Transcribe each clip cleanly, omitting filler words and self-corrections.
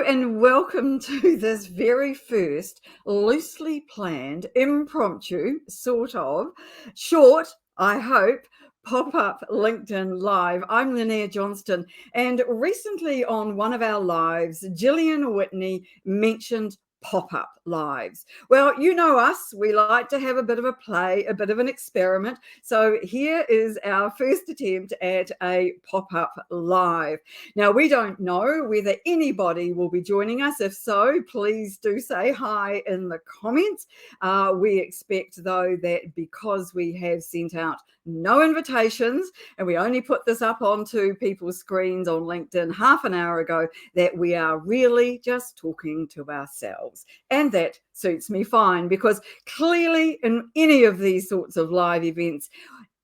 Hello and welcome to this very first loosely planned, impromptu, sort of, short, I hope, pop-up LinkedIn Live. I'm Lynnaire Johnston, and recently on one of our lives, Gillian Whitney mentioned pop-up lives. Well, you know us, we like to have a bit of a play, a bit of an experiment. So here is our first attempt at a pop-up live. Now, we don't know whether anybody will be joining us. If so, please do say hi in the comments. We expect, though, that because we have sent out no invitations and we only put this up onto people's screens on LinkedIn half an hour ago, that we are really just talking to ourselves. And that suits me fine, because clearly in any of these sorts of live events,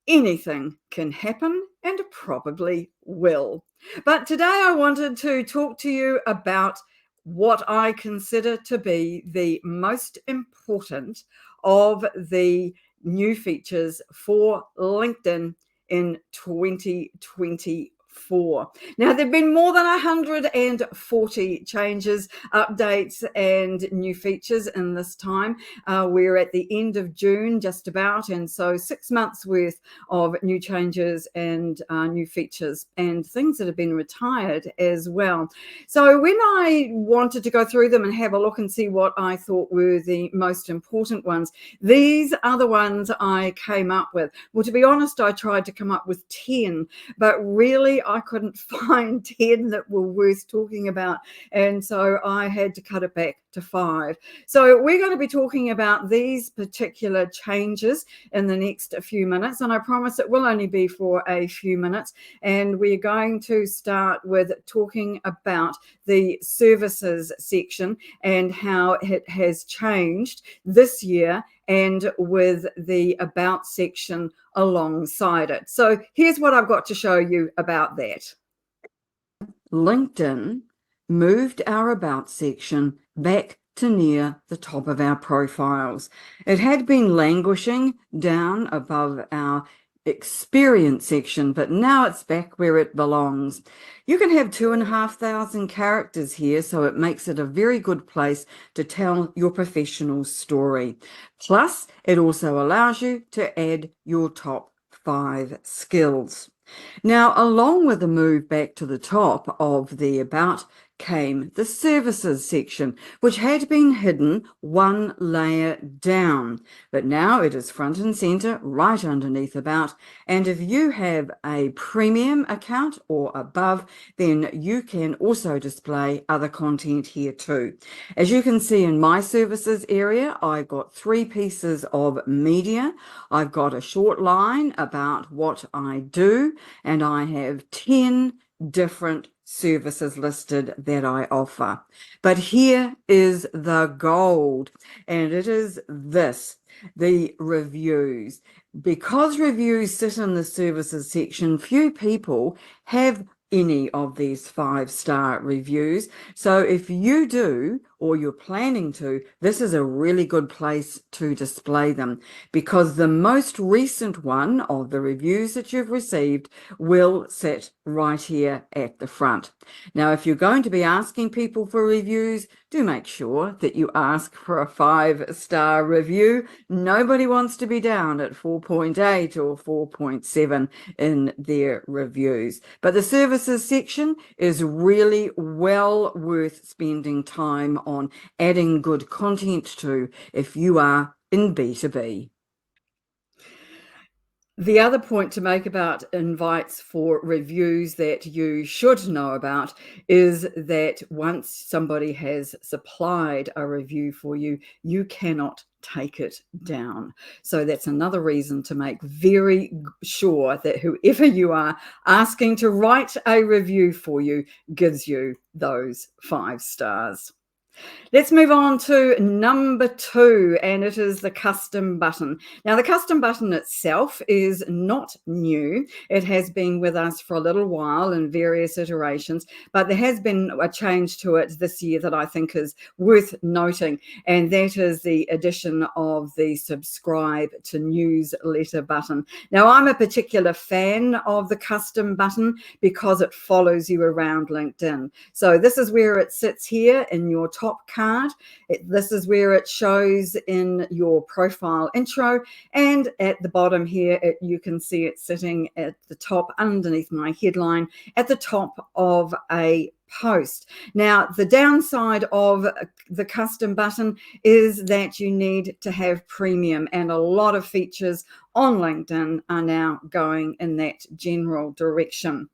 anything can happen and probably will. But today I wanted to talk to you about what I consider to be the most important of the new features for LinkedIn in 2024. Now, there have been more than 140 changes, updates, and new features in this time. We're at the end of June, just about, and so 6 months worth of new changes and new features and things that have been retired as well. So when I wanted to go through them and have a look and see what I thought were the most important ones, these are the ones I came up with. Well, to be honest, I tried to come up with 10, but really I couldn't find 10 that were worth talking about, and so I had to cut it back to 5. So we're going to be talking about these particular changes in the next few minutes, and I promise it will only be for a few minutes. And we're going to start with talking about the services section and how it has changed this year, and with the about section alongside it. So here's what I've got to show you about that. LinkedIn moved our about section back to near the top of our profiles. It had been languishing down above our experience section, but now it's back where it belongs. You can have 2,500 characters here, so it makes it a very good place to tell your professional story. Plus, it also allows you to add your top 5 skills. Now, along with the move back to the top of the about came the services section, which had been hidden one layer down, but now it is front and center right underneath about. And if you have a premium account or above, then you can also display other content here too. As you can see in my services area, I've got 3 pieces of media. I've got a short line about what I do, and I have 10 different services listed that I offer. But here is the gold, and it is this: the reviews. Because reviews sit in the services section, few people have any of these 5-star reviews. So if you do, or you're planning to, this is a really good place to display them, because the most recent one of the reviews that you've received will sit right here at the front. Now, if you're going to be asking people for reviews, do make sure that you ask for a 5-star review. Nobody wants to be down at 4.8 or 4.7 in their reviews. But the services section is really well worth spending time on adding good content to if you are in B2B. The other point to make about invites for reviews that you should know about is that once somebody has supplied a review for you, you cannot take it down. So that's another reason to make very sure that whoever you are asking to write a review for you gives you those 5 stars. Let's move on to number 2, and it is the custom button. Now, the custom button itself is not new. It has been with us for a little while in various iterations, but there has been a change to it this year that I think is worth noting, and that is the addition of the subscribe to newsletter button. Now, I'm a particular fan of the custom button because it follows you around LinkedIn. So this is where it sits here in your top card. This is where it shows in your profile intro, and at the bottom here you can see it sitting at the top underneath my headline at the top of a post. Now, the downside of the custom button is that you need to have premium, and a lot of features on LinkedIn are now going in that general direction.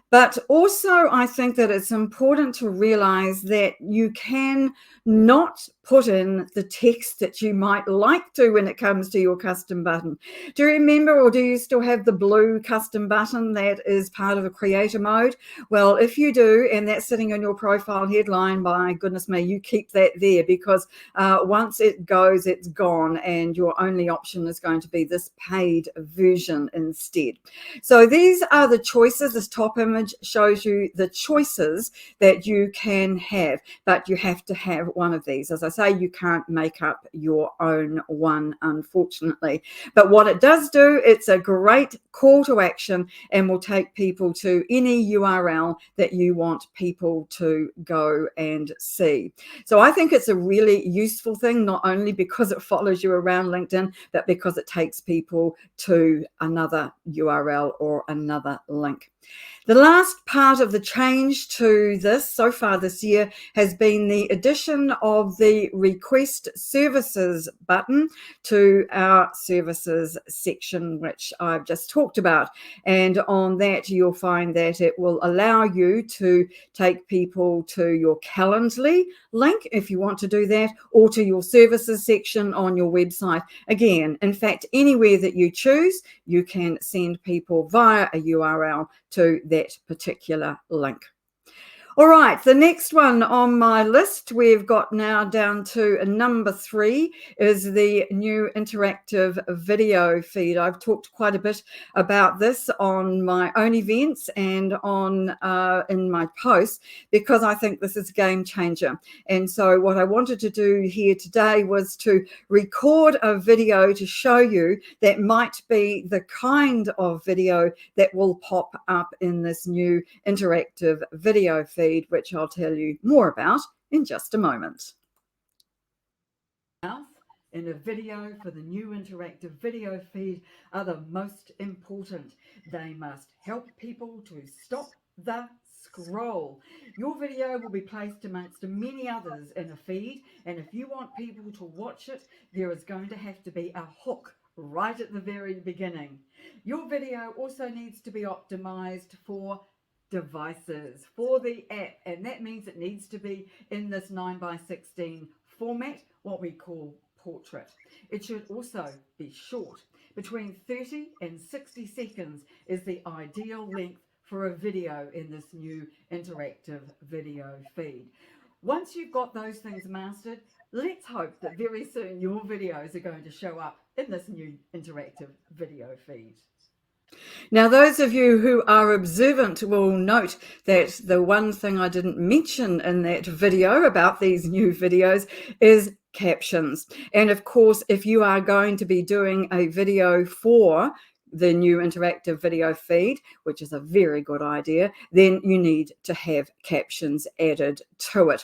But also, I think that it's important to realize that you can not put in the text that you might like to when it comes to your custom button. Do you remember, or do you still have the blue custom button that is part of a creator mode? Well, if you do, and that's sitting in your profile headline, by goodness me, you keep that there, because once it goes, it's gone, and your only option is going to be this paid version instead. So these are the choices. This top image shows you the choices that you can have, but you have to have one of these. As I say, you can't make up your own one, unfortunately. But what it does do, it's a great call to action and will take people to any URL that you want people to go and see. So I think it's a really useful thing, not only because it follows you around LinkedIn, but because it takes people to another URL or another link. The last part of the change to this so far this year has been the addition of the request services button to our services section, which I've just talked about. And on that, you'll find that it will allow you to take people to your Calendly link if you want to do that, or to your services section on your website. Again, in fact, anywhere that you choose, you can send people via a URL to that particular link. All right, the next one on my list, we've got now down to number 3, is the new interactive video feed. I've talked quite a bit about this on my own events and on in my posts, because I think this is a game changer. And so what I wanted to do here today was to record a video to show you that might be the kind of video that will pop up in this new interactive video feed, which I'll tell you more about in just a moment. In a video for the new interactive video feed are the most important. They must help people to stop the scroll. Your video will be placed amongst many others in a feed, and if you want people to watch it, there is going to have to be a hook right at the very beginning. Your video also needs to be optimized for devices, for the app, and that means it needs to be in this 9:16 format, what we call portrait. It should also be short. Between 30 and 60 seconds is the ideal length for a video in this new interactive video feed. Once you've got those things mastered, let's hope that very soon your videos are going to show up in this new interactive video feed. Now, those of you who are observant will note that the one thing I didn't mention in that video about these new videos is captions. And of course, if you are going to be doing a video for the new interactive video feed, which is a very good idea, then you need to have captions added to it.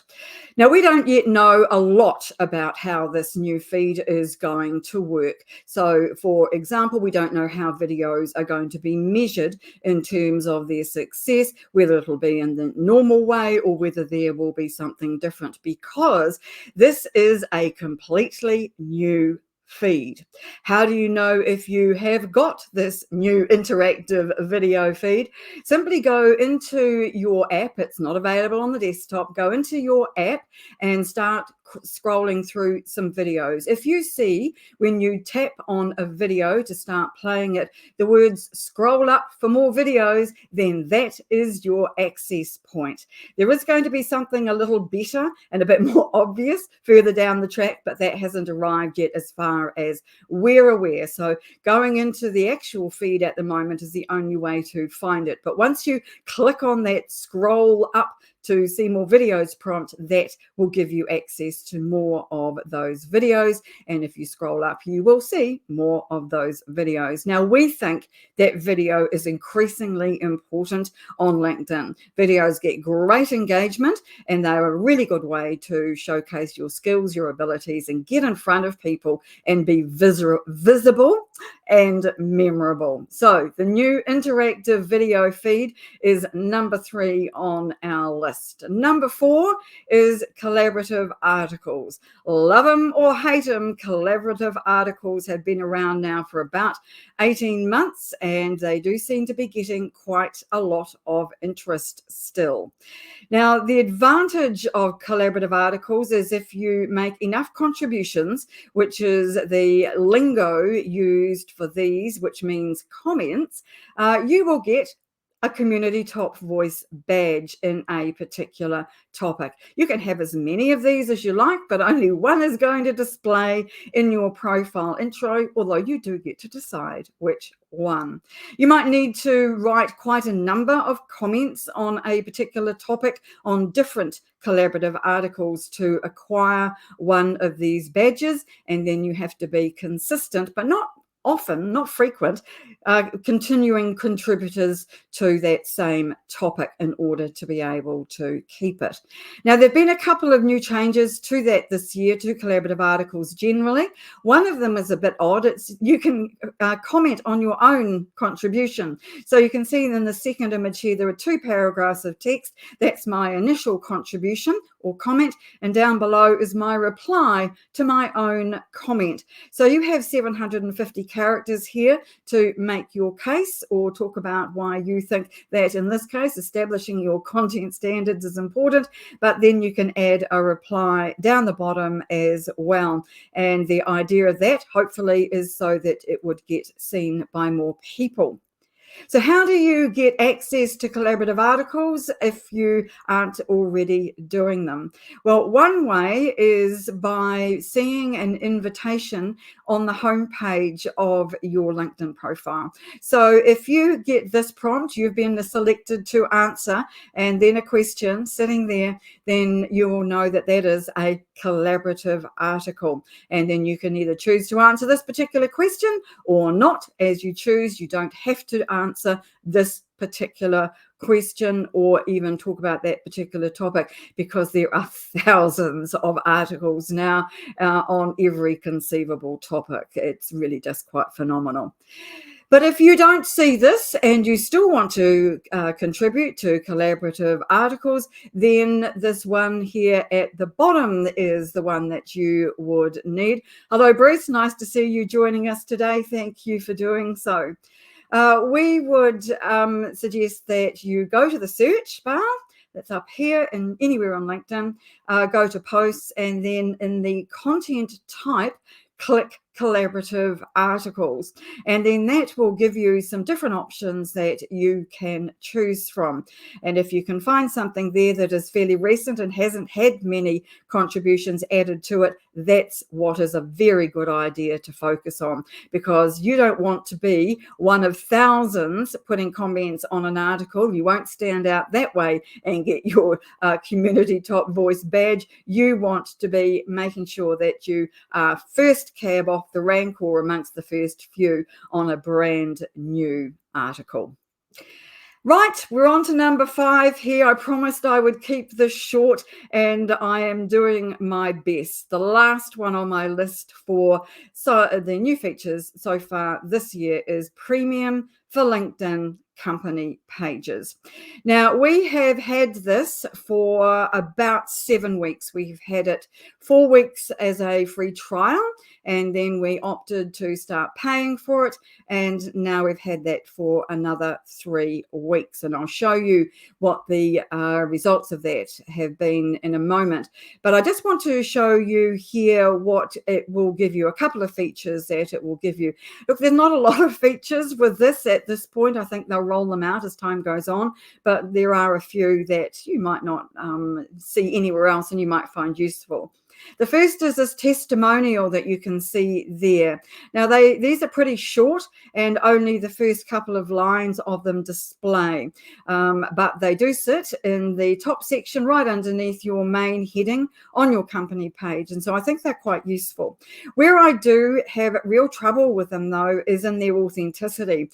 Now, we don't yet know a lot about how this new feed is going to work. So, for example, we don't know how videos are going to be measured in terms of their success, whether it'll be in the normal way or whether there will be something different, because this is a completely new feed. How do you know if you have got this new interactive video feed? Simply go into your app. It's not available on the desktop. Go into your app and start scrolling through some videos. If you see when you tap on a video to start playing it, the words scroll up for more videos, then that is your access point. There is going to be something a little better and a bit more obvious further down the track, but that hasn't arrived yet as far as we're aware. So going into the actual feed at the moment is the only way to find it. But once you click on that scroll up to see more videos prompt, that will give you access to more of those videos. And if you scroll up, you will see more of those videos. Now, we think that video is increasingly important on LinkedIn. Videos get great engagement, and they're a really good way to showcase your skills, your abilities, and get in front of people and be visible and memorable. So the new interactive video feed is number 3 on our list. Number 4 is collaborative articles. Love them or hate them, collaborative articles have been around now for about 18 months, and they do seem to be getting quite a lot of interest still. Now, the advantage of collaborative articles is if you make enough contributions, which is the lingo used for these, which means comments, you will get a community top voice badge in a particular topic. You can have as many of these as you like, but only one is going to display in your profile intro, although you do get to decide which one. You might need to write quite a number of comments on a particular topic on different collaborative articles to acquire one of these badges, and then you have to be consistent, but not often, not frequent, continuing contributors to that same topic in order to be able to keep it. Now, there have been a couple of new changes to that this year, to collaborative articles generally. One of them is a bit odd. You can comment on your own contribution. So you can see in the second image here, there are 2 paragraphs of text. That's my initial contribution or comment, and down below is my reply to my own comment. So you have 750 characters here to make your case or talk about why you think that, in this case, establishing your content standards is important, but then you can add a reply down the bottom as well. And the idea of that, hopefully, is so that it would get seen by more people. So how do you get access to collaborative articles if you aren't already doing them? Well, one way is by seeing an invitation on the homepage of your LinkedIn profile. So if you get this prompt, you've been selected to answer, and then a question sitting there, then you will know that that is a collaborative article. And then you can either choose to answer this particular question or not, as you choose. You don't have to answer this particular question or even talk about that particular topic, because there are thousands of articles now on every conceivable topic. It's really just quite phenomenal. But if you don't see this and you still want to contribute to collaborative articles, then this one here at the bottom is the one that you would need. Hello, Bruce. Nice to see you joining us today. Thank you for doing so. We would suggest that you go to the search bar that's up here and anywhere on LinkedIn, go to posts, and then in the content type, click collaborative articles, and then that will give you some different options that you can choose from. And if you can find something there that is fairly recent and hasn't had many contributions added to it, that's what is a very good idea to focus on, because you don't want to be one of thousands putting comments on an article. You won't stand out that way and get your community top voice badge. You want to be making sure that you are first cab off the rank or amongst the first few on a brand new article. Right, we're on to number 5 here. I promised I would keep this short, and I am doing my best. The last one on my list for the new features so far this year is premium for LinkedIn company pages. Now, we have had this for about 7 weeks. We've had it 4 weeks as a free trial, and then we opted to start paying for it. And now we've had that for another 3 weeks. And I'll show you what the results of that have been in a moment. But I just want to show you here what it will give you, a couple of features that it will give you. Look, there's not a lot of features with this at this point. I think they'll roll them out as time goes on, but there are a few that you might not see anywhere else and you might find useful. The first is this testimonial that you can see there. Now, these are pretty short and only the first couple of lines of them display, but they do sit in the top section right underneath your main heading on your company page. And so I think they're quite useful. Where I do have real trouble with them, though, is in their authenticity,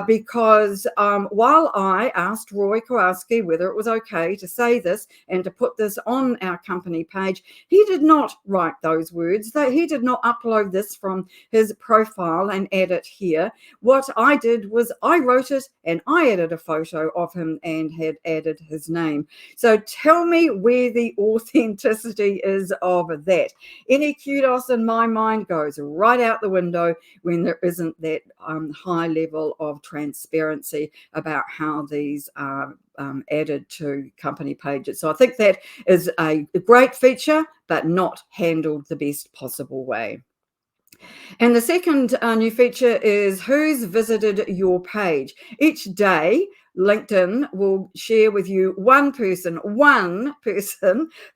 because while I asked Roy Kowalski whether it was okay to say this and to put this on our company page, he did not write those words. He did not upload this from his profile and add it here. What I did was I wrote it and I added a photo of him and had added his name. So tell me where the authenticity is of that. Any kudos in my mind goes right out the window when there isn't that high level of transparency about how these are added to company pages. So I think that is a great feature, but not handled the best possible way. And the second new feature is who's visited your page. Each day, LinkedIn will share with you one person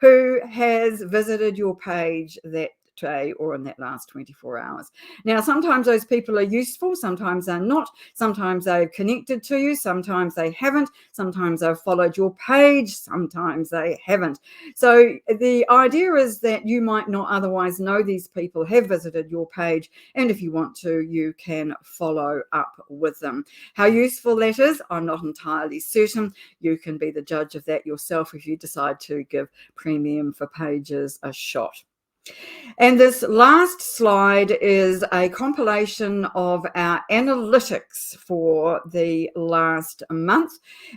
who has visited your page that day or in that last 24 hours. Now, sometimes those people are useful, sometimes they're not, sometimes they've connected to you, sometimes they haven't, sometimes they've followed your page, sometimes they haven't. So the idea is that you might not otherwise know these people have visited your page, and if you want to, you can follow up with them. How useful that is, I'm not entirely certain. You can be the judge of that yourself if you decide to give Premium for Pages a shot. And this last slide is a compilation of our analytics for the last month.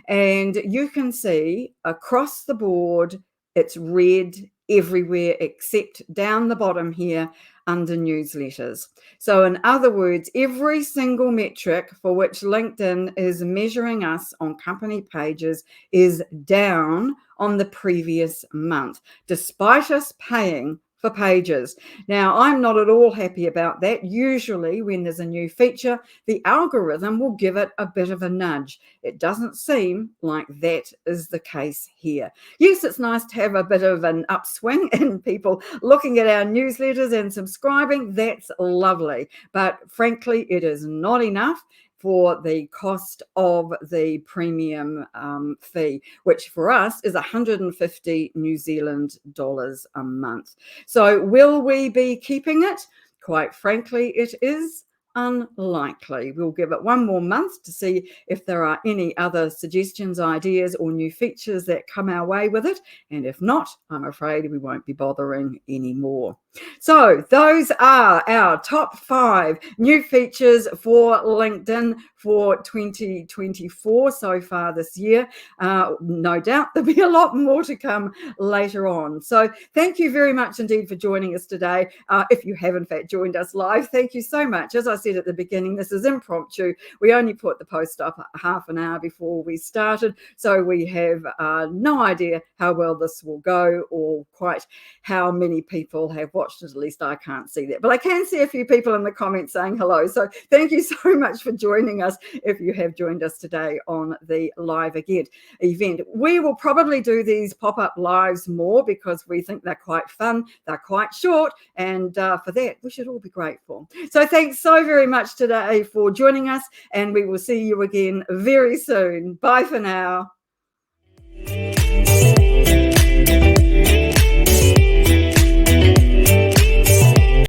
And you can see across the board, it's red everywhere except down the bottom here under newsletters. So in other words, every single metric for which LinkedIn is measuring us on company pages is down on the previous month, despite us paying for pages. Now, I'm not at all happy about that. Usually when there's a new feature, the algorithm will give it a bit of a nudge. It doesn't seem like that is the case here. Yes, it's nice to have a bit of an upswing in people looking at our newsletters and subscribing. That's lovely. But frankly, it is not enough for the cost of the premium fee, which for us is 150 New Zealand dollars a month. So will we be keeping it? Quite frankly, it is unlikely. We'll give it one more month to see if there are any other suggestions, ideas, or new features that come our way with it. And if not, I'm afraid we won't be bothering anymore. So those are our top 5 new features for LinkedIn for 2024 so far this year. No doubt there'll be a lot more to come later on. So thank you very much indeed for joining us today. If you have in fact joined us live, thank you so much. As I said at the beginning, this is impromptu. We only put the post up half an hour before we started, so we have no idea how well this will go or quite how many people have watched it. At least I can't see that, but I can see a few people in the comments saying hello. So thank you so much for joining us if you have joined us today on the live event. We will probably do these pop-up lives more because we think they're quite fun, they're quite short, and for that we should all be grateful. So thanks so very much today for joining us, and we will see you again very soon. Bye for now.